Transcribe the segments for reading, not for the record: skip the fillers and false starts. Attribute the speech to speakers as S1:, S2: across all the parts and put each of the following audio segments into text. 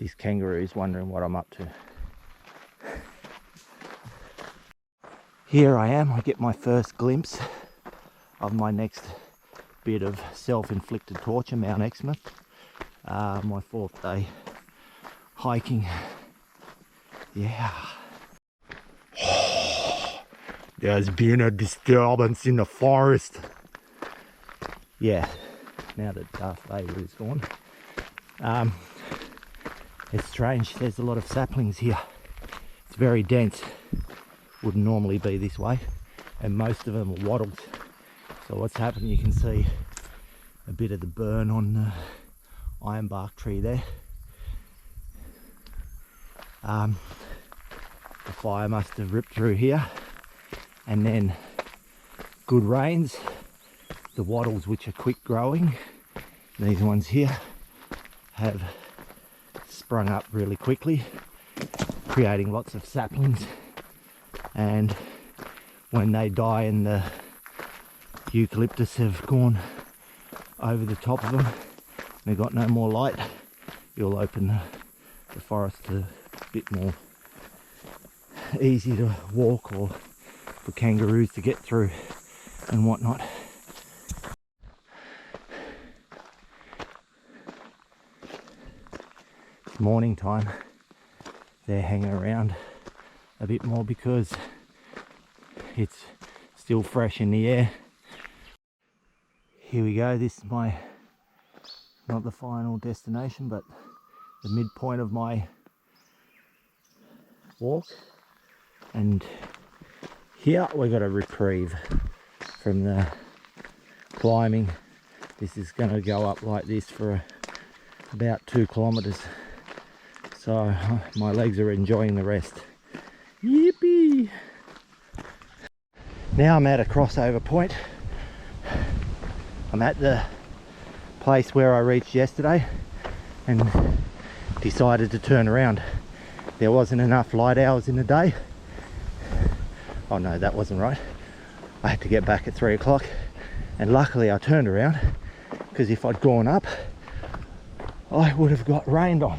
S1: This kangaroo's wondering what I'm up to. Here I am, I get my first glimpse of my next bit of self-inflicted torture, Mount Exmouth. My 4th day hiking. Yeah. There's been a disturbance in the forest. Yeah, now that Darth Vader is gone. It's strange, there's a lot of saplings here. It's very dense. Wouldn't normally be this way. And most of them are wattled. So what's happened, you can see a bit of the burn on the ironbark tree there. The fire must have ripped through here. And then good rains, the wattles, which are quick growing, these ones here, have sprung up really quickly, creating lots of saplings. And when they die and the eucalyptus have gone over the top of them, they've got no more light, you'll open the forest a bit more easy to walk, or for kangaroos to get through and whatnot. It's morning time. They're hanging around a bit more because it's still fresh in the air. Here we go. This is my, not the final destination, but the midpoint of my walk. And here we got a reprieve from the climbing. This is going to go up like this for about 2 kilometers. So my legs are enjoying the rest. Yippee! Now I'm at a crossover point. I'm at the place where I reached yesterday and decided to turn around. There wasn't enough light hours in the day. Oh no, that wasn't right. I had to get back at 3 o'clock, and luckily I turned around, because if I'd gone up I would have got rained on.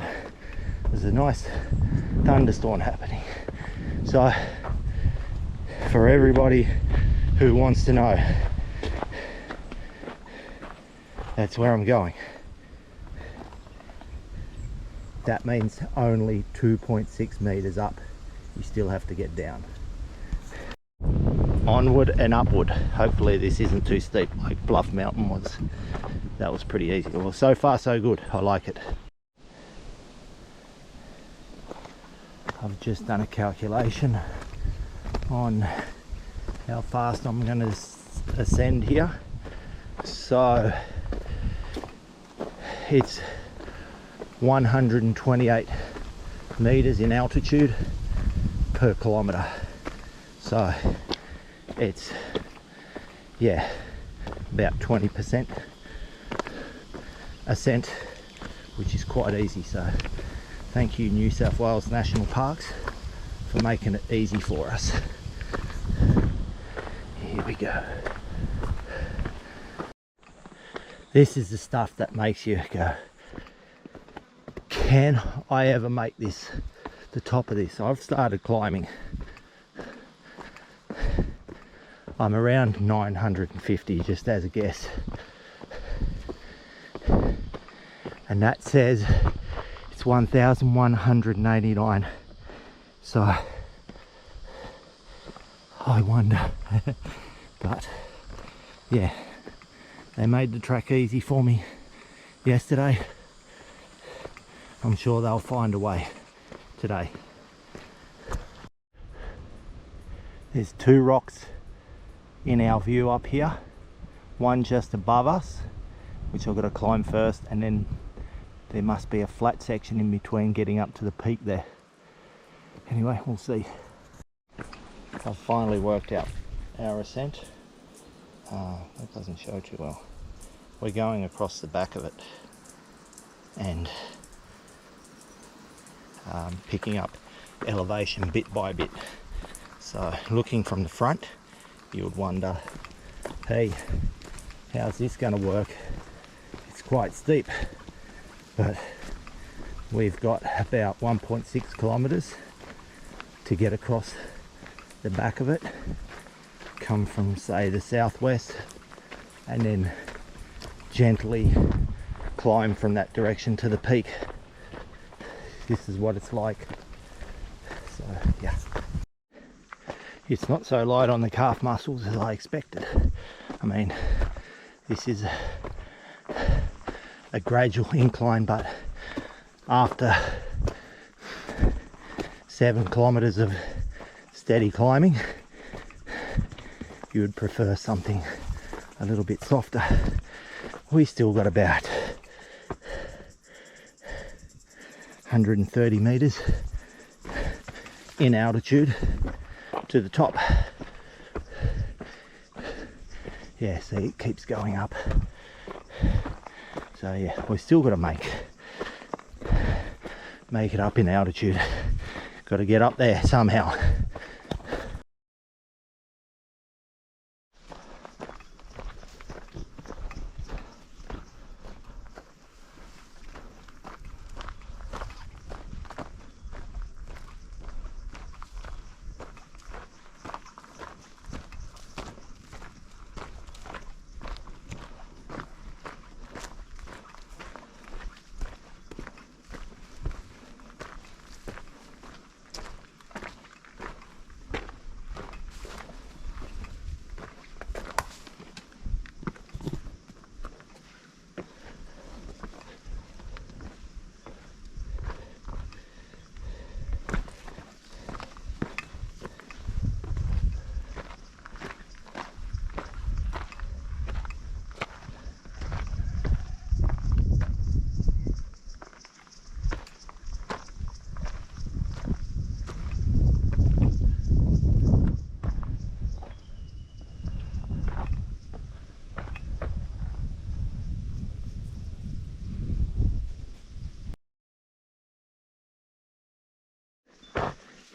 S1: There's a nice thunderstorm happening. So for everybody who wants to know, that's where I'm going. That means only 2.6 meters up. You still have to get down. Onward and upward. Hopefully this isn't too steep like Bluff Mountain was. That was pretty easy. Well, so far so good. I like it. I've just done a calculation on how fast I'm going to ascend here. So it's 128 meters in altitude per kilometer. So it's, yeah, about 20% ascent, which is quite easy. So thank you, New South Wales National Parks, for making it easy for us. Here we go. This is the stuff that makes you go, can I ever make this, the top of this? I've started climbing. I'm around 950, just as a guess. And that says it's 1,189. So I wonder. But yeah, they made the track easy for me yesterday. I'm sure they'll find a way today. There's 2 rocks in our view up here. One just above us, which I've got to climb first, and then there must be a flat section in between getting up to the peak there. Anyway, we'll see. I've finally worked out our ascent. That doesn't show too well. We're going across the back of it and picking up elevation bit by bit. So looking from the front, you would wonder, hey, how's this going to work? It's quite steep, but we've got about 1.6 kilometers to get across the back of it. Come from, say, the southwest and then gently climb from that direction to the peak. This is what it's like. So yeah, it's not so light on the calf muscles as I expected. I mean, this is a gradual incline, but after 7 kilometers of steady climbing, you would prefer something a little bit softer. We still got about 130 meters in altitude to the top. Yeah, see, it keeps going up. So yeah, we've still got to make it up in altitude. Got to get up there somehow.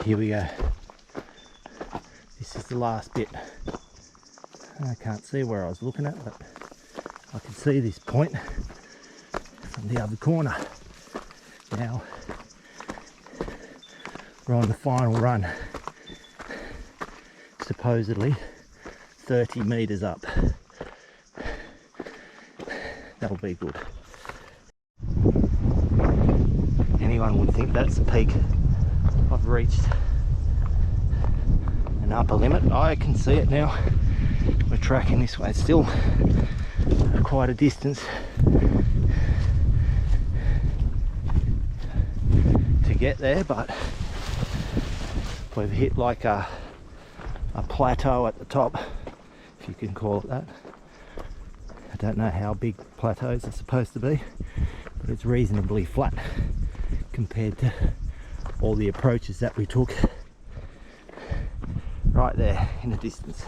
S1: Here we go. This is the last bit. I can't see where I was looking at, but I can see this point from the other corner. Now we're on the final run, supposedly 30 meters up. That'll be good. Anyone would think that's the peak. I've reached an upper limit. I can see it now. We're tracking this way. It's still quite a distance to get there, but we've hit like a plateau at the top, if you can call it that. I don't know how big plateaus are supposed to be, but it's reasonably flat compared to all the approaches that we took right there in the distance.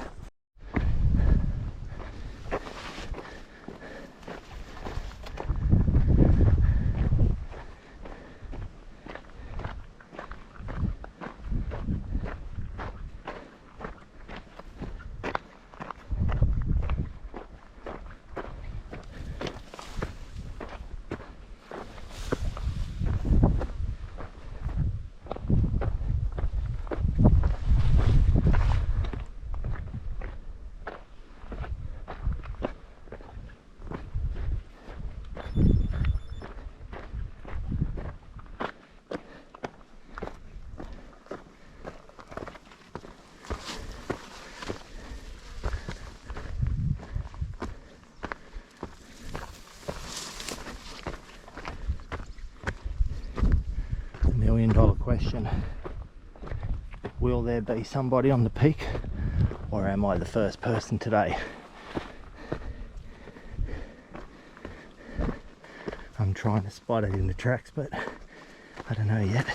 S1: $1,000,000 question. Will there be somebody on the peak, or am I the first person today? I'm trying to spot it in the tracks, but I don't know yet.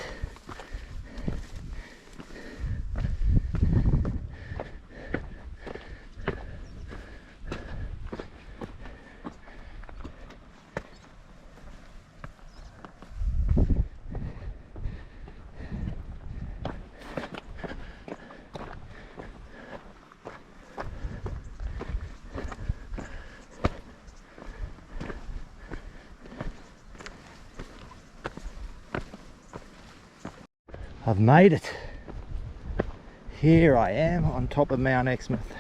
S1: I've made it. Here I am on top of Mount Exmouth.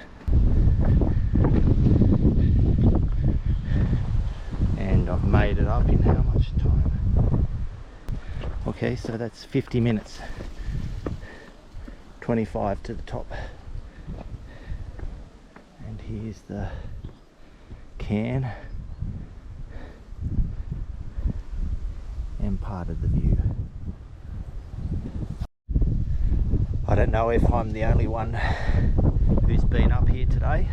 S1: And I've made it up in how much time? Okay, so that's 50 minutes. 25 to the top. And here's the cairn and part of the view. I don't know if I'm the only one who's been up here today,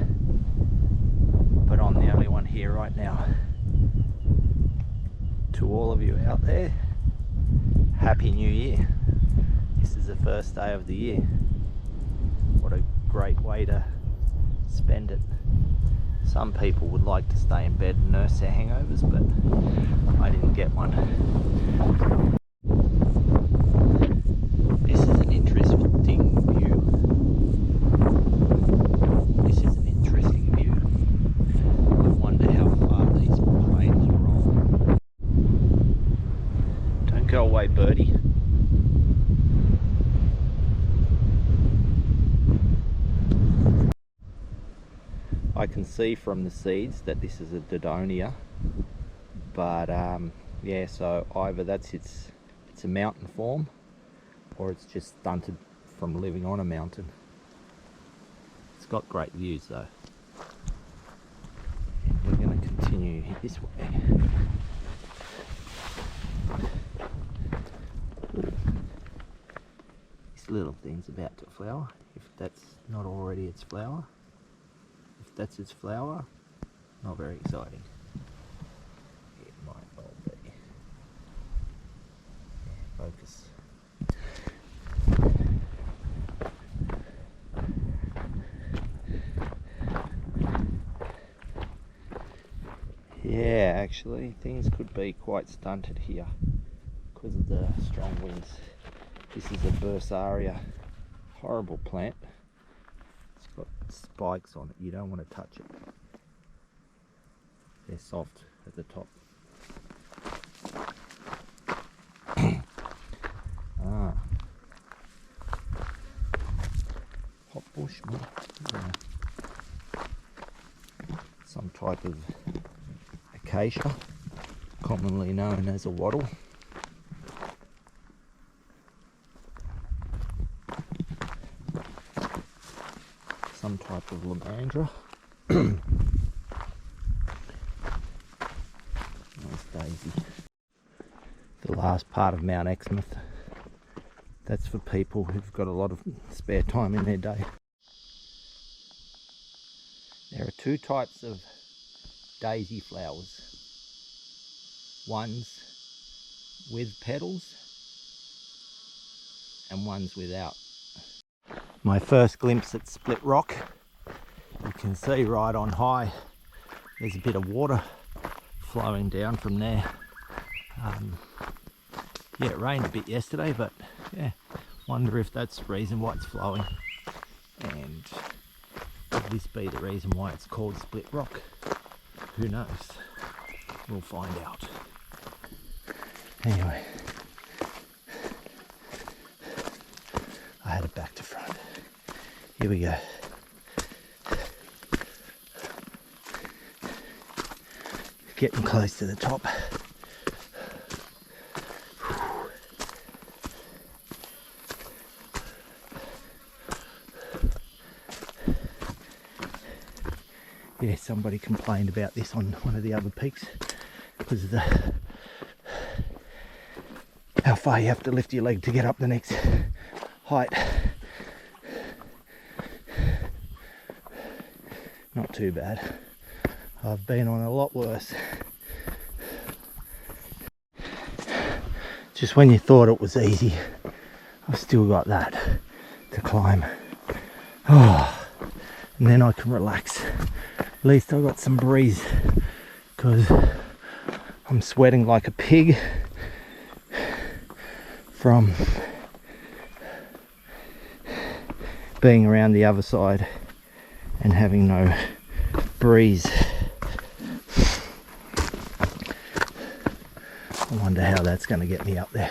S1: but I'm the only one here right now. To all of you out there, Happy New Year. This is the first day of the year. What a great way to spend it. Some people would like to stay in bed and nurse their hangovers, but I didn't get one. This is an interesting view. This is an interesting view. I wonder how far these planes roll. Don't go away, birdie. I can see from the seeds that this is a Dodonia, but yeah, so either it's a mountain form, or it's just stunted from living on a mountain. It's got great views though. And we're going to continue this way. This little thing's about to flower, if that's not already its flower. If that's its flower, not very exciting. It might well be. Yeah, focus. Yeah, actually things could be quite stunted here because of the strong winds. This is a bursaria, horrible plant. It's got spikes on it, you don't want to touch it. They're soft at the top. Hot bush, some type of acacia, commonly known as a wattle. Some type of lamandra. Nice daisy. The last part of Mount Exmouth. That's for people who've got a lot of spare time in their day. There are two types of daisy flowers. Ones with petals and ones without. My first glimpse at Split Rock. You can see right on high there's a bit of water flowing down from there. Yeah, it rained a bit yesterday, but yeah, wonder if that's the reason why it's flowing. And could this be the reason why it's called Split Rock? Who knows? We'll find out. Anyway, I had it back to front. Here we go. Getting close to the top. Yeah, somebody complained about this on one of the other peaks because of the how far you have to lift your leg to get up the next height. Not too bad. I've been on a lot worse. Just when you thought it was easy, I've still got that to climb. Oh, and then I can relax. At least I've got some breeze because I'm sweating like a pig from being around the other side and having no breeze. I wonder how that's going to get me up there.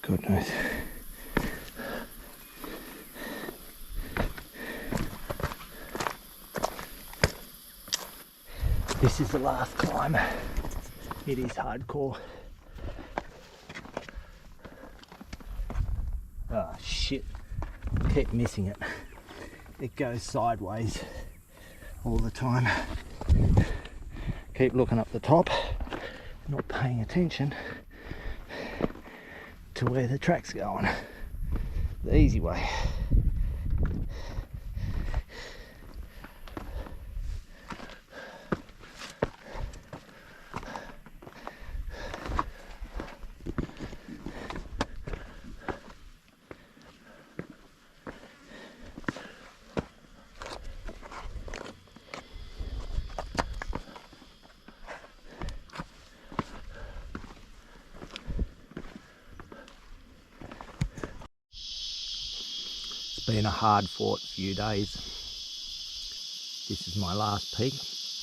S1: goodness. This is the last climb. It is hardcore. Oh shit, keep missing it. It goes sideways all the time. Keep looking up the top, not paying attention to where the track's going. The easy way. Been a hard fought few days. This is my last peak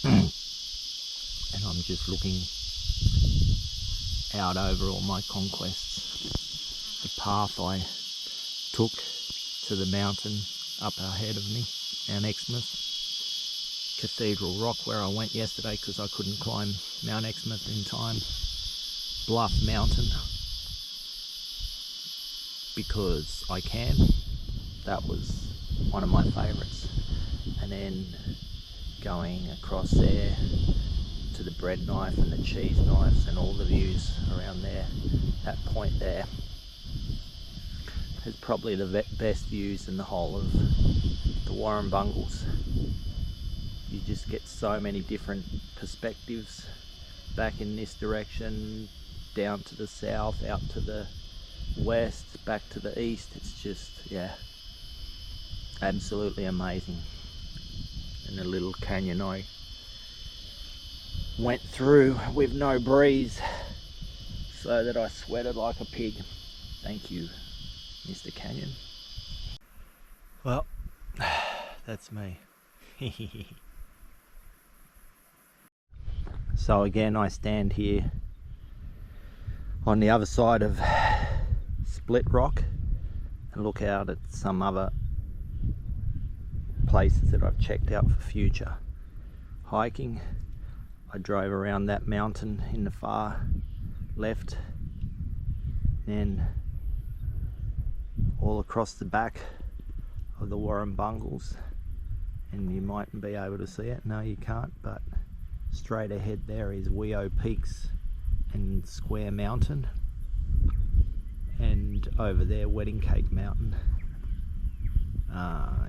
S1: and I'm just looking out over all my conquests. The path I took to the mountain up ahead of me, Mount Exmouth, Cathedral Rock where I went yesterday because I couldn't climb Mount Exmouth in time, Bluff Mountain because I can. That was one of my favourites. And then going across there to the bread knife and the cheese knives and all the views around there. That point there is probably the best views in the whole of the Warrumbungles. You just get so many different perspectives. Back in this direction, down to the south, out to the west, back to the east. It's just, yeah, absolutely amazing. And the little canyon I went through with no breeze so that I sweated like a pig. Thank you, Mr. Canyon. Well, that's me. So again, I stand here on the other side of Split Rock and look out at some other places that I've checked out for future hiking. I drove around that mountain in the far left, then all across the back of the Warrumbungles, and you mightn't be able to see it, no you can't, but straight ahead there is Weo Peaks and Square Mountain, and over there Wedding Cake Mountain.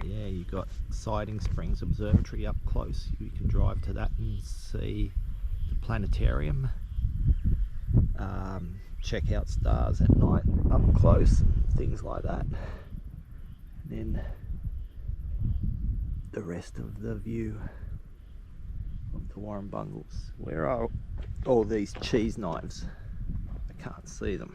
S1: Yeah, you've got Siding Springs Observatory up close. You can drive to that and see the planetarium. Check out stars at night up close, things like that. And then the rest of the view of the Warrumbungles. Where are all these cheese knives? I can't see them.